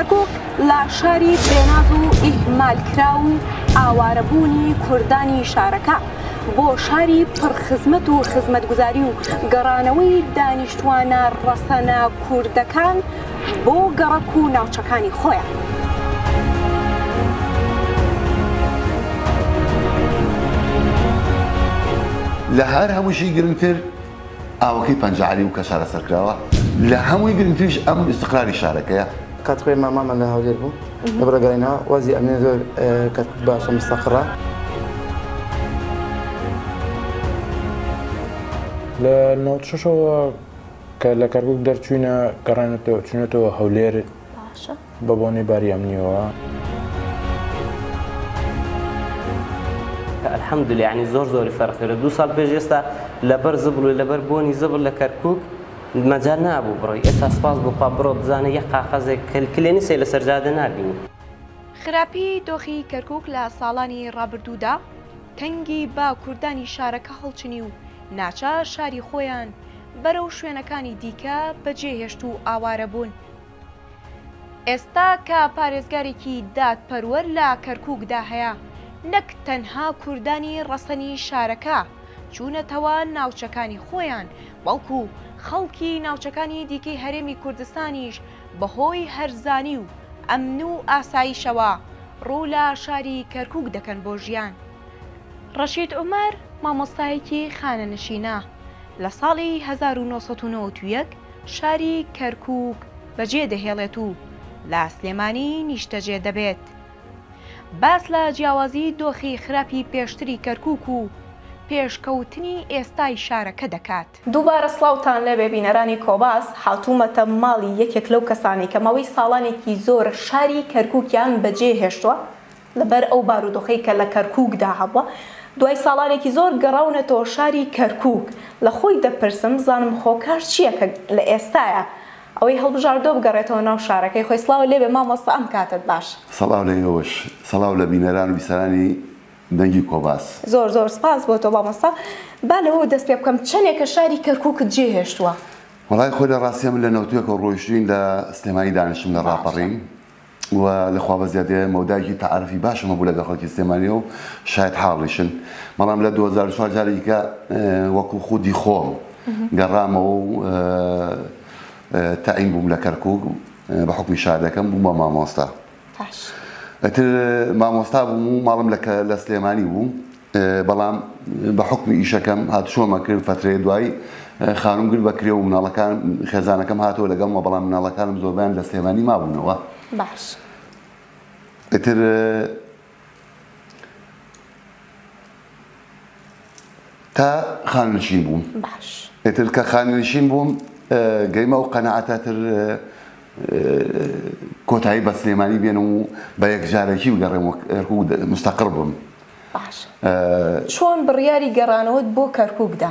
کەرکووک لە شاری بێناز و ئیهمالکرا و ئاوارەبوونی کوردانی شارەکە بۆ شاری پڕخزمەت و خزمەتگوزاری و گەڕانەوەی دانیشتوانە ڕەسەنە کوردەکان بۆ گەڕەک و ناوچەکانی خۆیان. لە هەر هەمووشی گرنگتر ئاوەکەی پەنجەعەلی و کە شارە سەرکراوە لە هەمووی گرنگتریش ئەم استقراری شارەکەیە. کاتخۆی مامامان لە هەولێر بوو لە بەرەگەڕینەوە وەزی ئەمنیە زۆر کات باشە مستەقڕە. لە 96ەوە کە لە کەرکووک دەرچووینە چوونەتەوە هەولێر بە بۆنەی باری ئەمنیەوە. الحەمدولێ یعنی زۆری فەرقیرە. 2 ساڵ پێش ئێستا لەبەر زبل و لەبەر بۆنی زبل لە کەرکووک مەجال نابوو بڕۆی. ئێستا سپاس بخوا بڕۆ بزانە یەک قاقەزێک کلێنی سێ لە سەرجادە نبینی. خراپی دۆخی کەرکووک لە ساڵانی ڕابردوودا تەنگی بە کوردانی شارەکە هەڵچنی و ناچار شاری خۆیان بەرەو شوێنەکانی دیکە بەجێهێشت و ئاوارە بوون. ئێستا کە پارێزگارێکی دادپەروەر لە کەرکووکدا هەیە، نەک تەنها کوردانی ڕەسەنی شارەکە چوونەتەوە ناوچەکانی خۆیان، بەڵکو خەڵکی ناوچەکانی دیکەی هەرێمی کوردستانیش بەهۆی هەرزانی و ئەمن و ئاسایشەوە ڕوو لە شاری کەرکووک دەکەن بۆ ژیان. ڕەشید عومەر مامۆستایەکی خانەنشینە لە ساڵی 1991 شاری کەرکووک بەجێ دەهێڵێت و لە سلێمانی نیشتەجێ دەبێت. باس لە جیاوازی دۆخی خراپی پێشتری کەرکووک و پێشکەوتنی ئێستای شارەکە دەکات. دووبارە سڵاوتان لێ بێبینەرانی کۆباس، هاتوومەتە ماڵی یەکێک لەو کەسانی کە ماوەی ساڵانێکی زۆر شاری کەرکووکیان بەجێ هێشتووە لەبەر ئەو بارودۆخەی کە لە کەرکووکدا هەبووە. دوای ساڵانێکی زۆر گەڕاونەتەوە شاری کەرکووک. لە خۆی دەپرسم زانم خۆکار چییە کە لە ئێستایە ئەوەی هەڵبژاردۆ بگەڕێتەوە ناو شارەکەی خۆی. سڵاو لێبێ مامۆستا، ئەم کاتت باش. سەڵاو لە ئێوەش، سەڵاو لە بینەران و بیسەرانی دەنگی کۆباس. زۆر سپاس بۆ تۆ مامۆستا. با لەوە دەست پێ بکەم چەندێکە شاری کەرکووکت جێهێشتووە؟ وەڵای خۆی لە ڕاستیە من لە نەوتویەکە ڕۆیشتوین لە سلێمانی دانیشتم لە ڕاپەڕین و لەخوا بەزیادێ مەودایەکی تەعارفی باشمە بوو لەگەڵ خەڵکی سلێمانیەوە و شاید حاڵیشن. بەڵام لە 2004 جارێکە وەکو خودی خۆم گەڕامەوە و تەعین بووم لە کەرکووک بە حکمی شارەکەم بوومە مامۆستا. ئەتر مامۆستا بووم و ماڵم لە سلێمانی بوو، بەڵام بە حکمی ئیشەکەم هاتوومە کرد فترەیە دوای خانوم گر بەکرێ و مناڵەکان خێزانەکەم هاتەوە لەگەڵمەوە، بەڵام مناڵەکانم زۆربیان لە سلێمانی مابوونەوە. باش. ئەتر تا خاننشین بووم. باش. ئەتر کە خاننشین بووم گەیمە و قەنەعەتاتر کۆتایی بە سلێمانی بێنم و بە یەکجارێکی بگەڕێمەوە کەرکووک مستەقر بووم. باش. چۆن بڕیاری گەڕانەوەت بۆ کەرکووکدا؟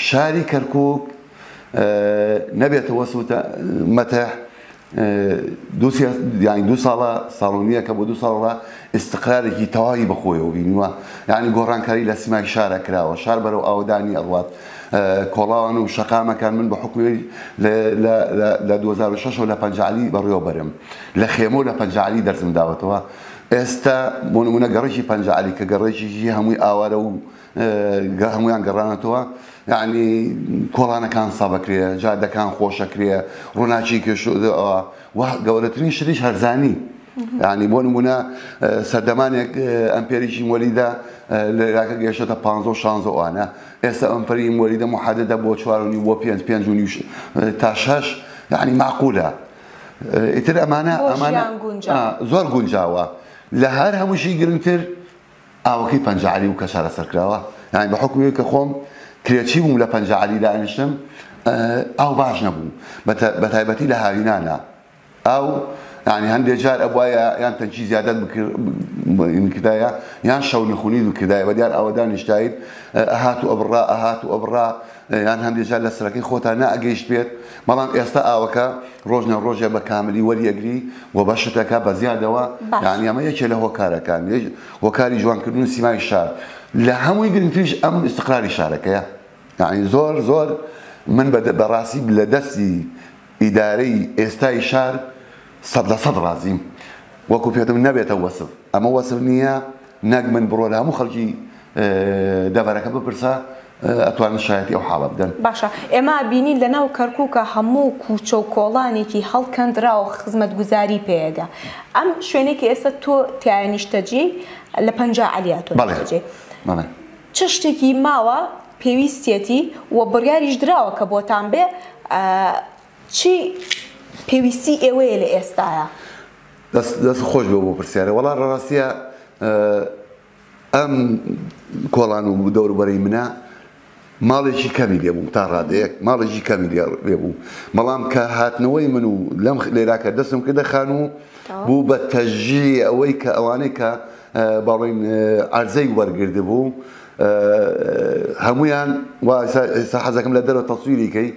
شاری کەرکووک نەبێتەوە سوتە مەتەح دوو ساڵە ساڵۆنیە کە بۆ 2 ساڵە استقرارێکی تەواوی بەخۆیەوە بینیوە. یعنی گۆڕانکاری لە سیمای شارە کراوە، شار بەرەو ئاودانی ئەڕوات. کۆڵاوان و شەقامەکان من بە حکمی لە 2006 لە پەنجەعەلی بەڕێوە بەرم، لە خێمە و لە پەنجەعەلی دەرسم داوەتەوە. ئێستا بۆ نمونە گەڕێکی پەنجەعەلی کە گەڕێکی هەمووی ئاوارە و هەمویان گەڕانەتەوە، یعنی کۆڵانەکان سابەکرێ، جادەکان خۆشەکرێ، ڕووناچی کێشەوە و گەورەترین شتیش هەرزانی. یعنی بۆ نمونە سەردەمانێک ئەمپێریشی مۆلیدا لە عێراقە گەیشتە 15-16 ئەوانە، ئێستا ئەمپەری مۆلیدە محەدەدە بۆ 4.5 بۆ 5 تا 6، یعنی معقولە. ئیتر ئەمانە زۆر گونجاوە. لە هەر هەمووشی گرنگتر ئاوەکەی پەنجەعەلی و کە شارە سەرکراوە. یعنی بە حکمی کە خۆم کرێچی بووم لە پەنجەعەلی دانیشتم، ئاو باش نەبوو، بە تایبەتی لە هاوینانە. ئاو یعنی هەندێک جار ئەوایە یان تەنکی زیادەت بکردایە یان شەو نەخوونی بکردایە، بە دیار ئاوەدان نیشتایت ئەهات و ئەبڕا یان هەندێک جار لە سەرەکەی خۆتان نائەگەیشت بێت. بەڵام ئێستا ئاوەکە ڕۆژنە ڕۆژێ بە کاملی وەریەگری و بە شتەکە بە زیادەوە. یعنی ئەمە یەکێ لە هۆکارەکان، هۆکاری جوانکردن سیمای شار. لە هەمووی گرنگتریش ئەم استقراری شارەکەیە. یعنی زۆر من بەڕاستی لە دەستی ئیدارەی ئێستای شار 100% ڕازیم وەکو پێتم نەبێتە وەسف ئەمە وەسف نییە نەک من بڕۆ لە هەموو خەڵکی دەڤەرەکە بپرسە ئەتوانن شایەتی ئەو حاڵە بدەن. باشە ئێمە بینین لە ناو کەرکووکە هەموو کوچە و کۆڵانێکی هەڵکەندراوە خزمەتگوزاری پێیەگە ئەم شوێنێکی ئێستا تۆ تایە نیشتەجێ لە پەنجا عەلیا تۆ نیشتەجێ چ شتێکی ماوە پێویستێتی و بڕیاریش دراوە کە بۆتان بێ چی پێویستی ئێوەیە لە ئێستاە؟ دەست خۆش بێ بۆ پرسیارە وەڵا ڕاستیە ئەم کۆڵان و دەوروبەرەی منە ماڵێکی کەمی لێ بوو تا ڕادەیەک ماڵێکی کەمی لێ بوو بەڵام کە هاتنەوەی من و لەم لێراکە دەستم کردە خان و بوو بە تەژی ئەوەی کە ئەوانەی کە باڵێن عەرزەی وەرگرد بوو هەمویان ئێستا حەزەکەم لە دەرەوە تەسویریکەی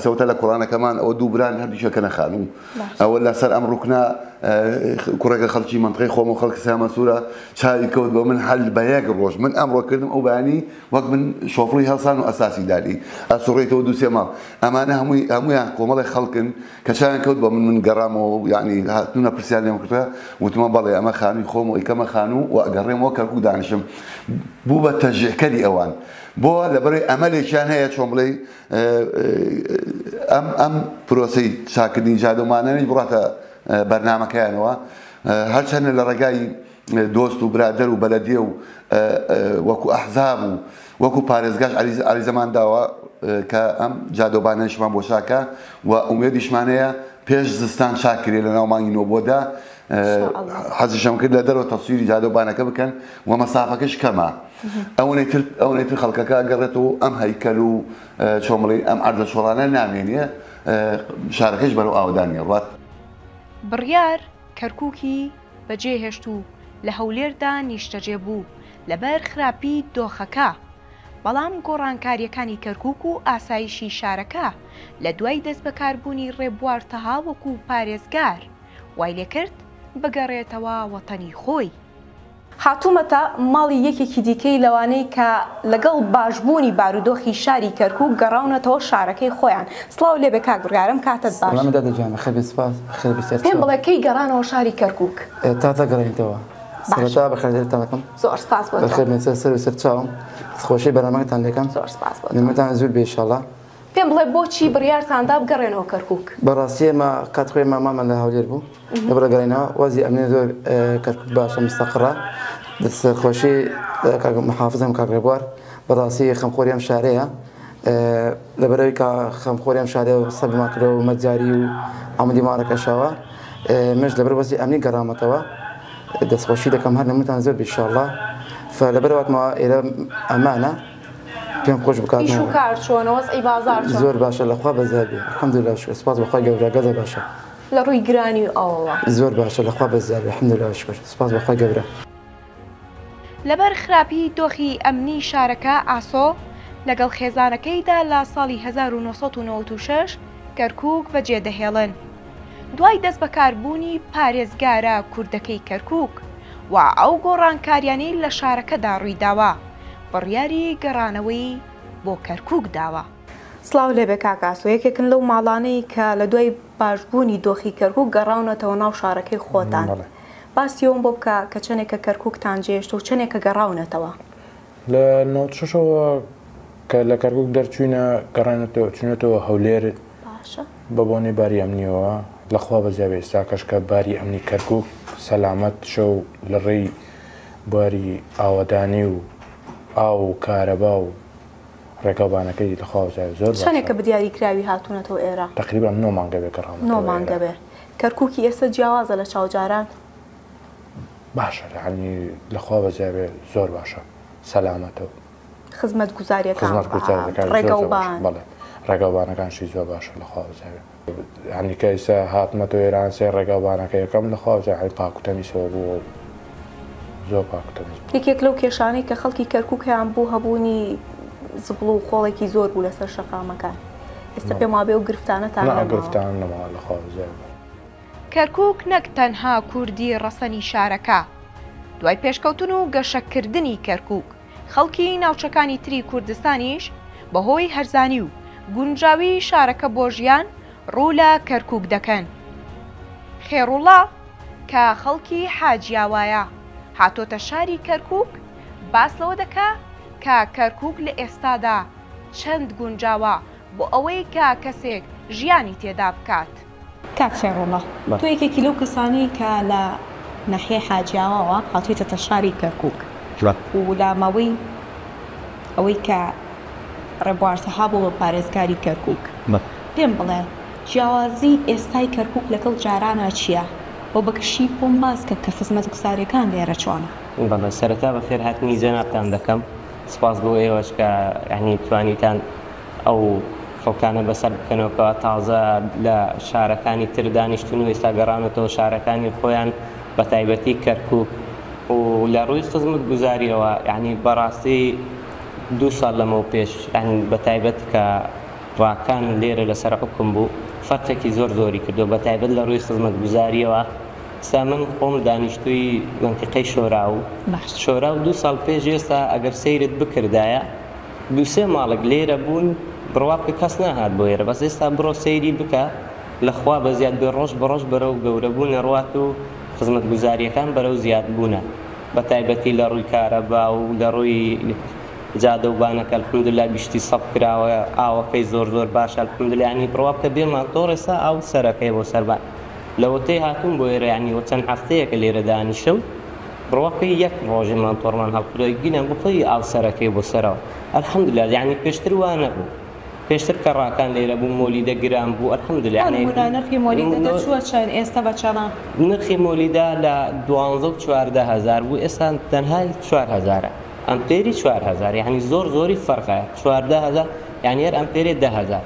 سەوتە لە کۆڵانەکەمان ئەوە دوو بران هەردووشەکەنە خانوو ئەوە لەسەر ئەم ڕوکنە کوڕێکە خەڵکی منطقەی خۆم و خەڵکی سامەسوورە چاوی کەوت بۆ من هەل بە یەک ڕۆژ من ئەمڕۆ کردم ئەو بەیانی وەک من شۆفڕی هەڵسان و ئەساسی داری ئەسوڕێتەوە دوو سێ ماڵ ئەمانە هەمویان کۆمەڵی خەڵکن کە چاویان کەوت بۆ من گەڕامەوە یعنی هاتوونە پرسیان لێم کردە وتمە بەڵێ ئەمە خانووی خۆم و ئیکەمە خانوو و ئەگەڕێمەوە کەرکووک دانیشم بوو بە تەژێکەری ئەوان بۆ لەبەرەوەی ئەمەلێکیان هەیە چۆن بڵێ ئەم پرۆسەی چاکردنی جادۆمانەی بڕاتە بەرنامەکەیانەوە هەرچەندە لە ڕێگای دۆست و برادەر و بەلەدیە و وەکو ئەحزاب و وەکو پارێزگاش عەریزەمان داوە کە ئەم جادۆبانەشمان بۆ چاکە و ئومێدیشمانەیە پێش زستان چاکرێ لە ناو مانگی نۆبۆدا حەزیشەم کرد لە دەرەوە تەسویری جادۆبانەکە بکەن و مەسافەکەش کەمە ئەوەی تر خەڵکەکە گەڕێتەوە ئەم هەیکەل و چۆن بڵێ ئەم عەرزە شۆڕانە نامێنێ شارەکەش بەرەو ئاودانی ڕات بڕیار کەرکووکی بەجێهێشت و لە هەولێردا نیشتەجێ بوو لەبەر خراپی دۆخەکە بەڵام گۆڕانکاریەکانی کەرکووک و ئاسایشی شارەکە لە دوای دەست بەکاربوونی ڕێبوار تەها وەکو پارێزگار وای لێ کرد بگەڕێتەوە وەتەنی خۆی. هاتوومەتە ماڵی یەکێکی دیکەی لەوانەی کە لەگەڵ باشبوونی بارودۆخی شاری کەرکووک گەڕاونەتەوە شارەکەی خۆیان. سڵاو لێبێ کاک بڕیارم کاتت باش. پێم بڵێ کەی گەڕانەوە شاری کەرکووک؟ تاتە گەڕێنیتەوە. سەرەتا بەخێرتان دەکەم. زۆر سپاس بۆ. بەخێرمێنچە سەر و سەر چاوم. خۆشی بەرنامەکەتان دەکەم. زۆر سپاس بۆ. نمەتان زوو بێ ئینشاڵڵا. پێم بڵێ بۆچی بڕیارتاندا بگەڕێنەوە کەرکووک؟ بەڕاستی ئێمە کات خۆی مامامان لە هەولێر بوو لەبەرە گەڕێنەوە وەزی ئەمنی زۆر کەرکووک باشە مستەقڕە دەستخۆشی محافزم کاک ڕێبوار بەڕاستی خەمخۆری ئەم شارەیە لەبەرەوەی کە خەمخۆری ئەم شارەیە و سەبما کردەوە و مەجاری و ئامادی ماڕەکەشەوە مش لەبەر وەزی ئەمنی گەڕامەتەوە دەستخۆشی دەکەم هەر نموتان زۆر ئینشاڵڵا لەبەرەوەتمەوە ئێرە ئەمانە پێم خۆش بکات ئیش و کار چۆنە وەزعی بازار چۆنە؟ زۆر باشە لەخوا بەزار بێ الحەمدولیلا شکر سپاس بەخوای گەورە گەزە باشە لە ڕووی گرانی و ئەوەوە زۆر باشە لەخوا بەزار بێ الحەمدولیلا شکر سپاس بەخوای گەورە. لەبەر خراپی دۆخی ئەمنی شارەکە ئاسۆ لەگەڵ خێزانەکەیدا لە ساڵی 1996 کەرکووک بەجێدەهێڵن دوای دەست بەکاربوونی پارێزگارە کوردەکەی کەرکووک و ئەو گۆڕانکاریانەی لە شارەکەدا ڕوویداوە بڕیاری گەڕانەوەی بۆ کەرکووک داوە. سڵاو لێبێ کاکاسۆ یەکێکن لەو ماڵانەی کە لە دوای باشبوونی دۆخی کەرکووک گەڕاونەتەوە ناو شارەکەی خۆتان. باسیەوەم بۆ بکە کە چەندێکە کەرکووکتان جێشت و چەندێکە گەڕاونەتەوە. لە 96ەوە کە لە کەرکووک دەرچوینە گەڕانێتەوە چونێتەوە هەولێر بە بۆنەی باری ئەمنیەوە لەخوا بەزیاوێ ئێستاکەش کە باری ئەمنی کەرکووک سەلامەت شەو لە ڕێی باری ئاوەدانی و ئاو و کارەبا و ڕێگەبانەکەی لەخوا بەزیاوێ زۆر چەندێکە بەدیاری کراوی هاتوونەتەوە ئێرە؟ تقریبا 9 مانگە بێ گەڕاونەتەوە 9 مانگە بێ. کەرکووکی ئێستا جیاوازە لە چاوجاران؟ باشە یعنی لەخوا بەزیاوێ زۆر باشە سەلامەتەوە خزمەتگوزاریەکان ڕێگەوبان ڕێگەوبانەکانشی زۆر باشە لەخوا بەزیاوێ یعنی کە ئێستا هاتمەتەوە ئێران سێ ڕێگەوبانەکە یەکەم لەخوا بەزیاوێ پاکوتەمیسەوە بووە زۆر پاکوتەمیس. یەکێک لەو کێشانەی کە خەڵکی کەرکووکیان بوو هەبوونی زبڵ و خۆڵێکی زۆر بوو لەسەر شەقامەکان. ئێستا پێم وابێ و گرفتانەتان گرفتان نەماوە لەخوا بەزیاوێ. کەرکووک نەک تەنها کوردی ڕەسەنی شارەکە دوای پێشکەوتن و گەشەکردنی کەرکووک خەڵکی ناوچەکانی تری کوردستانیش بەهۆی هەرزانی و گونجاوی شارەکە بۆ ژیان ڕوو لە کەرکووک دەکەن. خێڕوڵا کە خەڵکی حاجیاوایە هاتۆتە شاری کەرکووک باس لەوە دەکا کە کەرکووک لە ئێستادا چەند گونجاوە بۆ ئەوەی کە کەسێک ژیانی تێدا بکات. کاک خێڕوڵا تۆ یەکێکی لەو کەسانی کە لە ناحیە حاجیاوەوە هاتوویتە شاری کەرکووک و لە ماوەی ئەوەی کە ڕێبوارسەها بۆ بە پارێزگاری کەرکووک پێم بڵێ جیاوازی ئێستای کەرکووک لەگەڵ جارانە چییە؟ بۆ بەکشی بۆم باس کە خزمەت گوزاریەکان لێرە چۆنە؟ بەڵێ سەرەتا بە فێر هاتنی جەنابتان دەکەم سپاس بۆ ئێوەش کە یعنی توانیتان ئەو خەڵکانە بەسەر بکەنەوەکەوە تازە لە شارەکانی تر دانیشتون و ئێستا گەڕانەوە شارەکانی خۆیان بە تایبەتی کەرکووک و لە ڕووی خزمەت گوزاریەوە یعنی بەڕاستی 2 ساڵ لەمەوە پێش بە تایبەت کە ڕاکان لێرە لەسەر حکم بوو فەرقێکی زۆری کردو بە تایبەت لە ڕووی خزمەت گوزاریەوە سا من خۆم دانیشتووی منتیقەی شۆرا و شۆرا و 2 ساڵ پێش ئێستا ئەگەر سەیرت بکردایە 2-3 ماڵک لێرە بوون بڕواکە کەس ناهات بۆ ئێرە بەس ئێستا بڕۆ سەیری بکە لەخوا بە زیاد بێ ڕۆژ بەڕۆژ بەرەو گەورەبوونە ڕوات و خزمەت گوزاریەکان بەرەو زیاد بوونە بە تایبەتی لە ڕووی کارەبا و لە ڕووی جادە و بانەکە الحەمدوللا گشتی سەب کراوە ئاوەکەی زۆر باشە الحەمدوللا ینی بڕواکە بێمان تۆڕێسا ئاو سەرەکەی بۆ سەربان لەوەتەی هاتوون بۆ ئێرە ینی وە چەند هەفتەیەکە لێرە دانیشم بڕواکەی یەک ڕۆژێمان تۆڕمان هەڵکردۆی گینە بخۆی ئاو سەرەکەی بۆ سەرەوە الحەمدوللا ینی پێشتر وانە بوو پێشتر کە ڕاکان لێرە بوو مۆلیدە گران بوو الحەمدوللا نرخی مۆلیدە دەچووە چەند ئێستا بە چەند؟ نرخی مۆلیدا لە 12 و 14 هزار بوو ئێستا تەنها 4,000 ئەمپێری 4,000 یعنی زۆری فەرقە 14,000 یعنی هەر ئەمپێری 10,000.